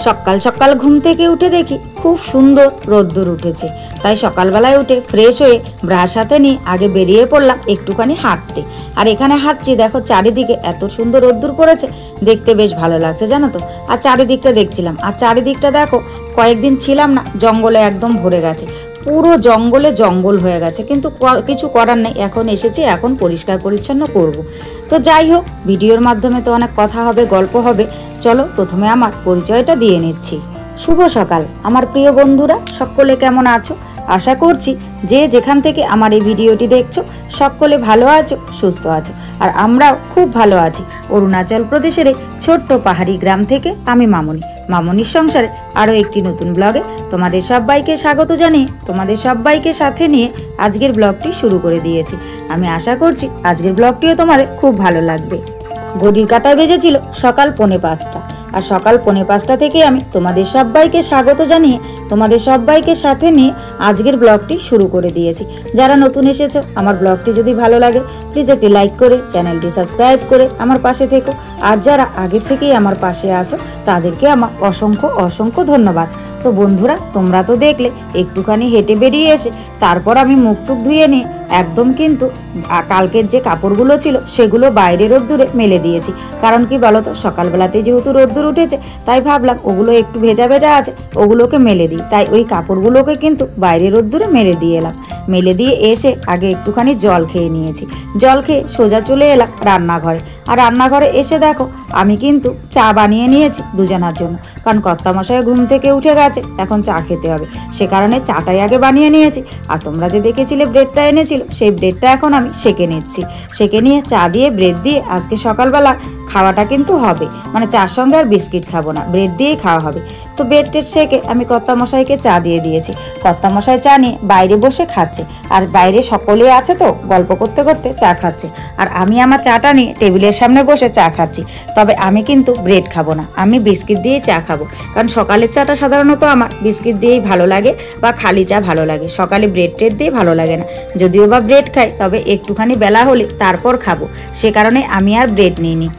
সকাল সকাল ঘুম থেকে উঠে দেখি খুব সুন্দর রোদ্দুর উঠেছে। তাই সকালবেলায় উঠে ফ্রেশ হয়ে ব্রাশ হাতে নিয়ে আগে বেরিয়ে পড়লাম একটুখানি হাঁটতে। আর এখানে হাঁটছি, দেখো চারিদিকে এত সুন্দর রোদ্দুর পড়েছে, দেখতে বেশ ভালো লাগছে জানো তো। আর চারিদিকটা দেখছিলাম, আর চারিদিকটা দেখো কয়েকদিন ছিলাম না, জঙ্গলে একদম ভরে গেছে, পুরো জঙ্গলে জঙ্গল হয়ে গেছে, কিন্তু কিছু করার নেই, এখন এসেছি, এখন পরিষ্কার পরিচ্ছন্ন করব। তো যাই হোক, ভিডিওর মাধ্যমে তো অনেক কথা হবে, গল্প হবে। চলো প্রথমে আমার পরিচয়টা দিয়ে নিচ্ছি। শুভ সকাল আমার প্রিয় বন্ধুরা, সকলে কেমন আছো? আশা করছি যে যেখান থেকে আমার এই ভিডিওটি দেখছো সকলে ভালো আছো, সুস্থ আছো। আর আমরাও খুব ভালো আছি। অরুণাচল প্রদেশের এই ছোট্ট পাহাড়ি গ্রাম থেকে আমি মামনির সংসারে আরও একটি নতুন ব্লগে তোমাদের সবাইকে স্বাগত জানিয়ে তোমাদের সবাইকে সাথে নিয়ে আজকের ব্লগটি শুরু করে দিয়েছি। আমি আশা করছি আজকের ব্লগটিও তোমাদের খুব ভালো লাগবে। ঘড়ির কাঁটায় বেজেছিল সকাল 4:45, আর সকাল 4:45 থেকে আমি তোমাদের সবাইকে স্বাগত জানিয়ে তোমাদের সবাইকে সাথে নিয়ে আজকের ব্লগটি শুরু করে দিয়েছি। যারা নতুন এসেছো, আমার ব্লগটি যদি ভালো লাগে প্লিজ একটি লাইক করে চ্যানেলটি সাবস্ক্রাইব করে আমার পাশে থেকো। আর যারা আগের থেকেই আমার পাশে আছো তাদেরকে আমার অসংখ্য অসংখ্য ধন্যবাদ। তো বন্ধুরা, তোমরা তো দেখলে একটুখানি হেঁটে বেরিয়ে এসে তারপর আমি মুখ টুক ধুয়ে নিয়ে একদম কিন্তু কালকের যে কাপড়গুলো ছিল সেগুলো বাইরে রোদ্দুরে মেলে দিয়েছি। কারণ কি বলো তো, সকালবেলাতেই যেহেতু রোদ্দুর উঠেছে তাই ভাবলাম ওগুলো একটু ভেজা ভেজা আছে, ওগুলোকে মেলে দিই। তাই ওই কাপড়গুলোকে কিন্তু বাইরে রোদ্দুরে মেলে দিয়ে এলাম। মেলে দিয়ে এসে আগে একটুখানি জল খেয়ে নিয়েছি। জল খেয়ে সোজা চলে এলাম রান্নাঘরে। আর রান্নাঘরে এসে দেখো আমি কিন্তু চা বানিয়ে নিয়েছি দুজনার জন্য, কারণ কর্তামশাই ঘুম থেকে উঠে গেছে, এখন চা খেতে হবে, সে কারণে চাটাই আগে বানিয়ে নিয়েছি। আর তোমরা যে দেখেছিলে ব্রেডটা এনেছিল, সেই ব্রেডটা এখন আমি সেঁকে নিচ্ছি। সেঁকে নিয়ে চা দিয়ে ব্রেড দিয়ে আজকে সকালবেলা খাওয়াটা কিন্তু হবে, মানে চার সঙ্গে আর বিস্কিট খাবো না, ব্রেড দিয়েই খাওয়া হবে। তো ব্রেড টেড সেঁকে আমি কর্তামশাইকে চা দিয়ে দিয়েছি। কর্তামশাই চা নিয়ে বাইরে বসে খাচ্ছে, আর বাইরে সকলে আছে তো গল্প করতে করতে চা খাচ্ছে। আর আমি আমার চাটা নিয়ে টেবিলের সামনে বসে চা খাচ্ছি। তবে আমি কিন্তু ব্রেড খাবো না, আমি বিস্কিট দিয়েই চা খাবো, কারণ সকালের চাটা সাধারণত আমার বিস্কিট দিয়েই ভালো লাগে বা খালি চা ভালো লাগে, সকালে ব্রেড টেড দিয়ে ভালো লাগে না। যদিও বা ব্রেড খাই তবে একটুখানি বেলা হলে তারপর খাবো, সে কারণে আমি আর ব্রেড নিইনি,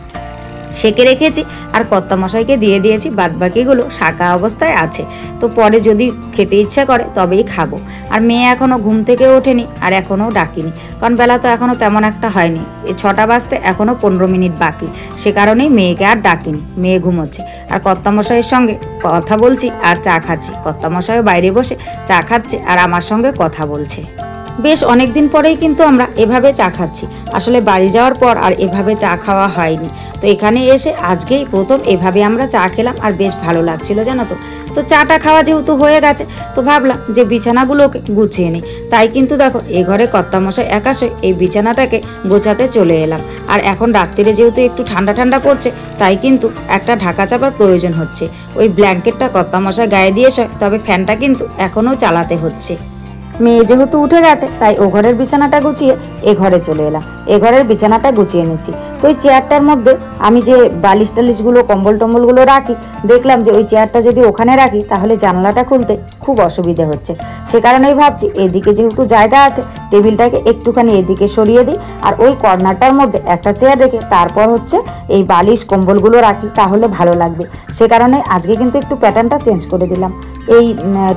সেঁকে রেখেছি। আর কর্তামশাইকে দিয়ে দিয়েছি, বাদবাকিগুলো শাঁকা অবস্থায় আছে, তো পরে যদি খেতে ইচ্ছা করে তবেই খাবো। আর মেয়ে এখনও ঘুম থেকে ওঠেনি, আর এখনও ডাকিনি, কারণ বেলা তো এখনও তেমন একটা হয়নি, 6টা বাজতে এখনও 15 মিনিট বাকি, সে কারণেই মেয়েকে আর ডাকিনি, মেয়ে ঘুমোচ্ছে। আর কর্তামশাইয়ের সঙ্গে কথা বলছি আর চা খাচ্ছি। কর্তামশাইও বাইরে বসে চা খাচ্ছে আর আমার সঙ্গে কথা বলছে। বেশ অনেক দিন পরেই কিন্তু আমরা এভাবে চা খাচ্ছি। আসলে বাড়ি যাওয়ার পর আর এভাবে চা খাওয়া হয়নি, তো এখানে এসে আজকেই প্রথম এভাবে আমরা চা খেলাম, আর বেশ ভালো লাগছিল জানো তো। তো চাটা খাওয়া যেহেতু হয়ে গেছে, তো ভাবলাম যে বিছানাগুলোকে গুছিয়ে নিই। তাই কিন্তু দেখো এই ঘরে কর্তামশাই একাশে এই বিছানাটাকে গোছাতে চলে এলাম। আর এখন রাত্রিরে যেহেতু একটু ঠান্ডা ঠান্ডা পড়ছে, তাই কিন্তু একটা ঢাকা চাপার প্রয়োজন হচ্ছে। ওই ব্ল্যাঙ্কেটটা কর্তামশাই গায়ে দিয়েছে, তবে ফ্যানটা কিন্তু এখনও চালাতে হচ্ছে। মেয়ে যেহেতু উঠে গেছে তাই ও ঘরের বিছানাটা গুছিয়ে এ ঘরে চলে এলাম, এ ঘরের বিছানাটা গুছিয়ে নিচ্ছি। তো ওই চেয়ারটার মধ্যে আমি যে বালিশ টালিশগুলো কম্বল টম্বলগুলো রাখি, দেখলাম যে ওই চেয়ারটা যদি ওখানে রাখি তাহলে জানলাটা খুলতে খুব অসুবিধে হচ্ছে, সে কারণেই ভাবছি এদিকে যেহেতু জায়গা আছে টেবিলটাকে একটুখানি এদিকে সরিয়ে দিই, আর ওই কর্নারটার মধ্যে একটা চেয়ার রেখে তারপর হচ্ছে এই বালিশ কম্বলগুলো রাখি, তাহলে ভালো লাগবে। সে কারণে আজকে কিন্তু একটু প্যাটার্নটা চেঞ্জ করে দিলাম। এই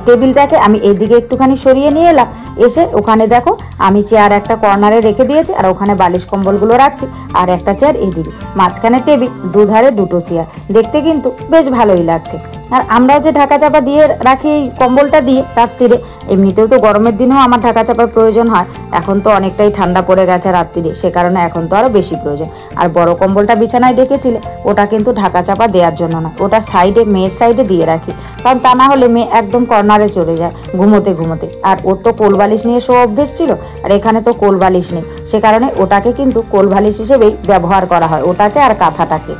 টেবিলটাকে আমি এইদিকে একটুখানি সরিয়ে নিয়ে এলাম, এসে ওখানে দেখো আমি চেয়ার একটা কর্নারে রেখে দিয়েছি, আর ওখানে বালিশ কম্বলগুলো রাখছি, আর একটা চেয়ার এদিকে, মাঝখানে টেবিল, দুধারে দুটো চেয়ার, দেখতে কিন্তু বেশ ভালোই লাগছে। আর আমরাও যে ঢাকা চাপা দিয়ে রাখি এই কম্বলটা দিয়ে রাত্রিরে, এমনিতেও তো গরমের দিনেও আমার ঢাকা চাপার প্রয়োজন হয়, এখন তো অনেকটাই ঠান্ডা পড়ে গেছে রাত্রিরে, সে কারণে এখন তো আরও বেশি প্রয়োজন। আর বড় কম্বলটা বিছানায় দেখেছিলে, ওটা কিন্তু ঢাকা চাপা দেওয়ার জন্য না, ওটা সাইডে, মেয়ের সাইডে দিয়ে রাখি, কারণ তা না হলে মেয়ে একদম কর্নারে চলে যায় ঘুমোতে ঘুমোতে। আর ওর তো কোল বালিশ নিয়ে শো অভ্যেস ছিল, আর এখানে তো কোল বালিশ নেই, সে কারণে ওটাকে কিন্তু কোল বালিশ হিসেবেই ব্যবহার করা হয়, ওটাকে আর কাঁথাটাকে।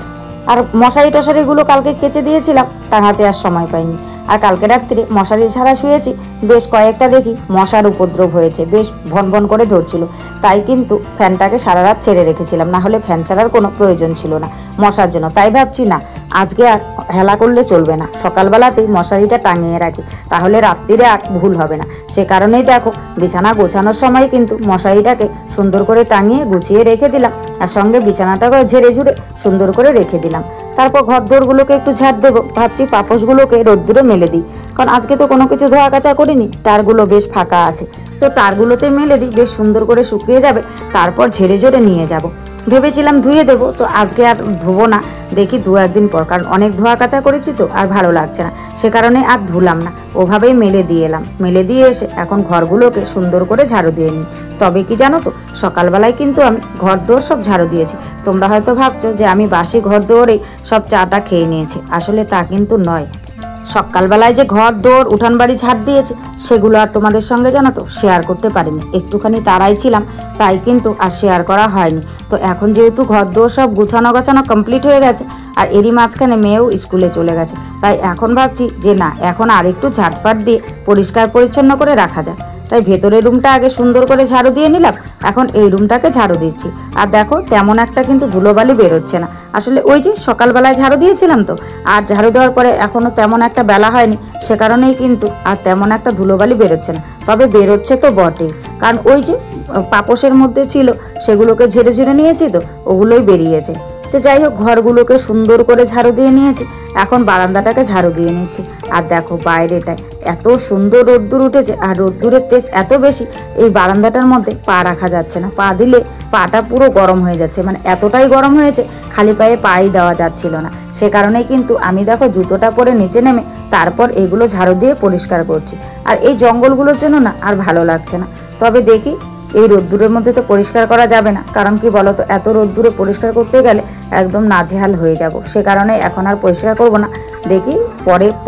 আর মশারি টশারিগুলো কালকে কেচে দিয়েছিলাম, টাঙাতে আর সময় পাইনি। আর কালকে রাত্রে মশারি ছাড়া শুয়েছি, বেশ কয়েকটা দেখি মশার উপদ্রব হয়েছে, বেশ ভন ভন করে ধরছিল, তাই কিন্তু ফ্যানটাকে সারা রাত ছেড়ে রেখেছিলাম, না হলে ফ্যান ছাড়ার কোনো প্রয়োজন ছিল না মশার জন্য। তাই ভাবছি না আজকে আর হেলা করলে চলবে না, সকালবেলাতেই মশারিটা টাঙিয়ে রাখি, তাহলে রাত্রিরে আর ভুল হবে না। সে কারণেই দেখো বিছানা গোছানোর সময় কিন্তু মশারিটাকে সুন্দর করে টাঙিয়ে গুছিয়ে রেখে দিলাম, আর সঙ্গে বিছানাটাকে ঝেড়ে ঝুড়ে সুন্দর করে রেখে দিলাম। তারপর ঘর দোরগুলোকে একটু ঝাড় দেবো, ভাবছি পাপোশগুলোকে রোদ্দুরে মেলে দিই, কারণ আজকে তো কোনো কিছু ধোয়া কাচা করিনি, তারগুলো বেশ ফাঁকা আছে, তো তারগুলোতে মেলে দিই, বেশ সুন্দর করে শুকিয়ে যাবে, তারপর ঝেড়ে ঝেড়ে নিয়ে যাব। ভেবেছিলাম ধুয়ে দেবো, তো আজকে আর ধোবো না, দেখি 2-1 দিন পর, কারণ অনেক ধোয়া কাচা করেছি তো আর ভালো লাগছে না, সে কারণে আর ধুলাম না, ওভাবেই মেলে দিয়ে এলাম। মেলে দিয়ে এসে এখন ঘরগুলোকে সুন্দর করে ঝাড়ু দিয়ে নিই। তবে কি জানো তো, সকালবেলায় কিন্তু আমি ঘর দোর সব ঝাড়ু দিয়েছি। তোমরা হয়তো ভাবছো যে আমি বাসি ঘর দোরেই সব চাটা খেয়ে নিয়েছি, আসলে তা কিন্তু নয়। সকালবেলায় যে ঘর দোর উঠান বাড়ি ঝাড় দিয়েছে সেগুলো আর তোমাদের সঙ্গে জানো তো শেয়ার করতে পারিনি, একটুখানি তাড়াই ছিলাম, তাই কিন্তু আর শেয়ার করা হয়নি। তো এখন যেহেতু ঘর দোর সব গুছানো গাছানো কমপ্লিট হয়ে গেছে, আর এরই মাঝখানে মেয়েও স্কুলে চলে গেছে, তাই এখন ভাবছি যে না, এখন আর একটু ঝাটফাট দিয়ে পরিষ্কার পরিচ্ছন্ন করে রাখা যায়। তাই ভেতরের রুমটা আগে সুন্দর করে ঝাড়ু দিয়ে নিলাম, এখন এই রুমটাকে ঝাড়ু দিচ্ছি। আর দেখো তেমন একটা কিন্তু ধুলোবালি বেরোচ্ছে না, আসলে ওই যে সকালবেলায় ঝাড়ু দিয়েছিলাম তো, আর ঝাড়ু দেওয়ার পরে এখনও তেমন একটা বেলা হয়নি, সে কারণেই কিন্তু আর তেমন একটা ধুলোবালি বেরোচ্ছে না। তবে বেরোচ্ছে তো বটেই, কারণ ওই যে পাপোশের মধ্যে ছিল সেগুলোকে ঝেড়ে ঝেড়ে নিয়েছি তো ওগুলোই বেরিয়েছে। তো যাই হোক, ঘরগুলোকে সুন্দর করে ঝাড়ু দিয়ে নিয়েছি, এখন বারান্দাটাকে ঝাড়ু দিয়ে নিচ্ছি। আর দেখো বাইরেটায় এত সুন্দর রোদ্দুর উঠেছে, আর রোদ্দুরের তেজ এত বেশি, এই বারান্দাটার মধ্যে পা রাখা যাচ্ছে না, পা দিলে পাটা পুরো গরম হয়ে যাচ্ছে, মানে এতটাই গরম হয়েছে খালি পায়ে পাই দেওয়া যাচ্ছিল না। সে কারণেই কিন্তু আমি দেখো জুতোটা পরে নিচে নেমে তারপর এগুলো ঝাড়ু দিয়ে পরিষ্কার করছি। আর এই জঙ্গলগুলোর জন্য না আর ভালো লাগছে না। তবে দেখি, এই রোদ্দুরের মধ্যে তো পরিষ্কার করা যাবে না, কারণ কি বলতো, এত রোদ্দুরে পরিষ্কার করতে গেলে একদম নাজেহাল হয়ে যাব, সে কারণে এখন আর পরিষ্কার করব না, দেখি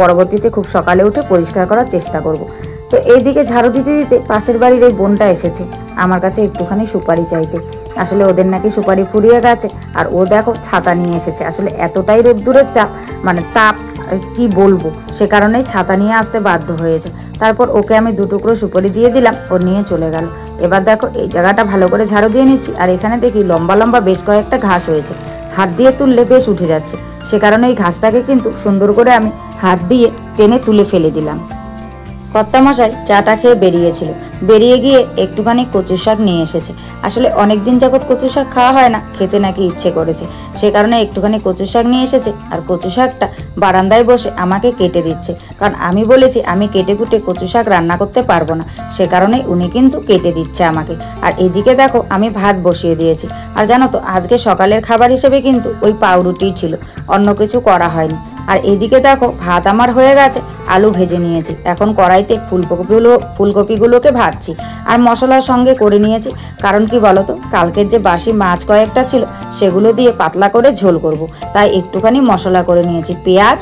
পরবর্তীতে খুব সকালে উঠে পরিষ্কার করার চেষ্টা করব। তো এইদিকে ঝাড়ু দিতে দিতে পাশের বাড়ির এই বোনটা এসেছে আমার কাছে একটুখানি সুপারি চাইতে। আসলে ওদের নাকি সুপারি ফুরিয়ে গেছে, আর ও দেখো ছাতা নিয়ে এসেছে। আসলে এতটাই রোদ্দুরের চাপ, মানে তাপ কি বলবো, সে কারণেই ছাতা নিয়ে আসতে বাধ্য হয়েছে। তারপর ওকে আমি 2 টুকরো সুপারি দিয়ে দিলাম, ও নিয়ে চলে গেল। এবার দেখো এই জায়গাটা ভালো করে ঝাড়ু দিয়ে নিচ্ছি, আর এখানে দেখি লম্বা লম্বা বেশ কয়েকটা ঘাস হয়েছে, হাত দিয়ে তুললে বেশ উঠে যাচ্ছে, সে কারণে এই ঘাসটাকে কিন্তু সুন্দর করে আমি হাত দিয়ে টেনে তুলে ফেলে দিলাম। কর্তামশাই চাটা খেয়ে বেরিয়েছিল, বেরিয়ে গিয়ে একটুখানি কচু শাক নিয়ে এসেছে। আসলে অনেক দিন যাবৎ কচু শাক খাওয়া হয় না, খেতে নাকি ইচ্ছে করেছে, সে কারণে একটুখানি কচু শাক নিয়ে এসেছে। আর কচু শাকটা বারান্দায় বসে আমাকে কেটে দিচ্ছে, কারণ আমি বলেছি আমি কেটে কুটে কচু শাক রান্না করতে পারবো না, সে কারণে উনি কিন্তু কেটে দিচ্ছে আমাকে। আর এদিকে দেখো আমি ভাত বসিয়ে দিয়েছি। আর জানো তো, আজকে সকালের খাবার হিসেবে কিন্তু ওই পাউরুটি ছিল, অন্য কিছু করা হয়নি। আর এদিকে দেখো ভাত আমার হয়ে গেছে, আলু ভেজে নিয়েছি, এখন কড়াইতে ফুলকপিগুলোকে ভাজছি। আর মশলার সঙ্গে করে নিয়েছি, কারণ কি বলতো, কালকের যে বাসি মাছ কয়েকটা ছিল সেগুলো দিয়ে পাতলা করে ঝোল করব, তাই একটুখানি মশলা করে নিয়েছি। পেঁয়াজ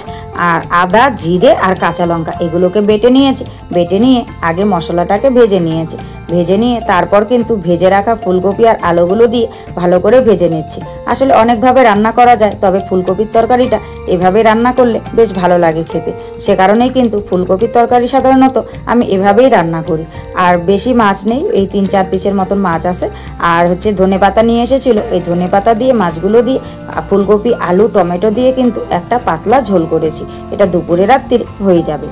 আর আদা, জিরে আর কাঁচা লঙ্কা এগুলোকে বেটে নিয়েছি, বেটে নিয়ে আগে মশলাটাকে ভেজে নিয়েছি, ভেজে নিয়ে তারপর কিন্তু ভেজে রাখা ফুলকপি আর আলুগুলো দিয়ে ভালো করে ভেজে নিচ্ছি। আসলে অনেকভাবে রান্না করা যায়, তবে ফুলকপির তরকারিটা এভাবে রান্না করলে বেশ ভালো লাগে খেতে, সে কারণেই কিন্তু ফুলকপির তরকারি সাধারণত আমি এভাবেই রান্না করি। আর বেশি মাছ নেই, এই 3-4 পিসের মতন মাছ আছে, আর হচ্ছে ধনেপাতা নিয়ে এসেছিল, এই ধনেপাতা দিয়ে মাছগুলো দিয়ে ফুলকপি, আলু, টমেটো দিয়ে কিন্তু একটা পাতলা ঝোল করেছি, এটা দুপুরে রাত্রির হয়ে যাবে।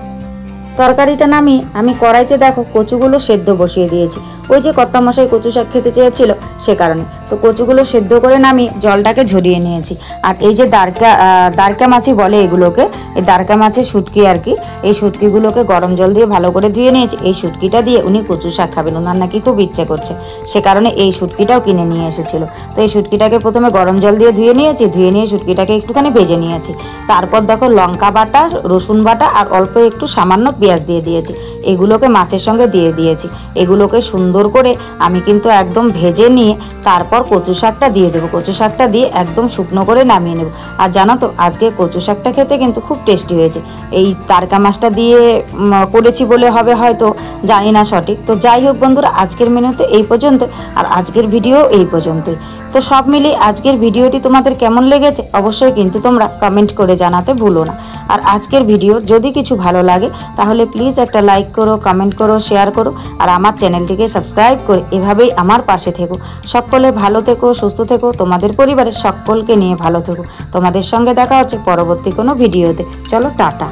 তরকারিটা নামিয়ে আমি কড়াইতে দেখো কচুগুলো সেদ্ধ বসিয়ে দিয়েছি, ওই যে কর্তামশাই কচু শাক খেতে চেয়েছিল সে কারণে। তো কচুগুলো সেদ্ধ করে নামিয়ে জলটাকে ঝরিয়ে নিয়েছি। আর এই যে দারকা মাছি বলে এগুলোকে, এই দারকা মাছের শুটকি আর কি, এই শুটকিগুলোকে গরম জল দিয়ে ভালো করে ধুয়ে নিয়েছি। এই শুটকিটা দিয়ে উনি কচু শাক খাবেন, ওনার নাকি খুব ইচ্ছে করছে, সে কারণে এই শুটকিটাও কিনে নিয়ে এসেছিল। তো এই শুটকিটাকে প্রথমে গরম জল দিয়ে ধুয়ে নিয়েছি, ধুয়ে নিয়ে শুটকিটাকে একটুখানি ভেজে নিয়েছি। তারপর দেখো লঙ্কা বাটা, রসুন বাটা আর অল্প একটু সামান্য পেঁয়াজ দিয়ে দিয়েছি, এগুলোকে মাছের সঙ্গে দিয়ে দিয়েছি। এগুলোকে সুন্দর করে আমি কিন্তু একদম ভেজে নিয়ে তারপর কচু শাকটা দিয়ে দেবো, কচু শাকটা দিয়ে একদম শুকনো করে নামিয়ে নেব। আর জানো তো, আজকে কচু শাকটা খেতে কিন্তু খুব টেস্টি হয়েছে, এই তারকা মাছটা দিয়ে করেছি বলে হবে হয়তো, জানি না সঠিক। তো যাই হোক বন্ধুরা, আজকের মেনুতে এই পর্যন্ত, আর আজকের ভিডিও এই পর্যন্তই। তো সব মিলিয়ে আজকের ভিডিওটি তোমাদের কেমন লেগেছে অবশ্যই কিন্তু তোমরা কমেন্ট করে জানাতে ভুলো না। আর আজকের ভিডিও যদি কিছু ভালো লাগে তাহলে প্লিজ একটা লাইক করো, কমেন্ট করো, শেয়ার করো, আর আমার চ্যানেলটিকে সাবস্ক্রাইব করে এভাবেই আমার পাশে থেকো। সকলে ভালো থেকো, সুস্থ থেকো, তোমাদের পরিবারের সকলকে নিয়ে ভালো থেকো। তোমাদের সঙ্গে দেখা হচ্ছে পরবর্তী কোনো ভিডিওতে। চলো টাটা।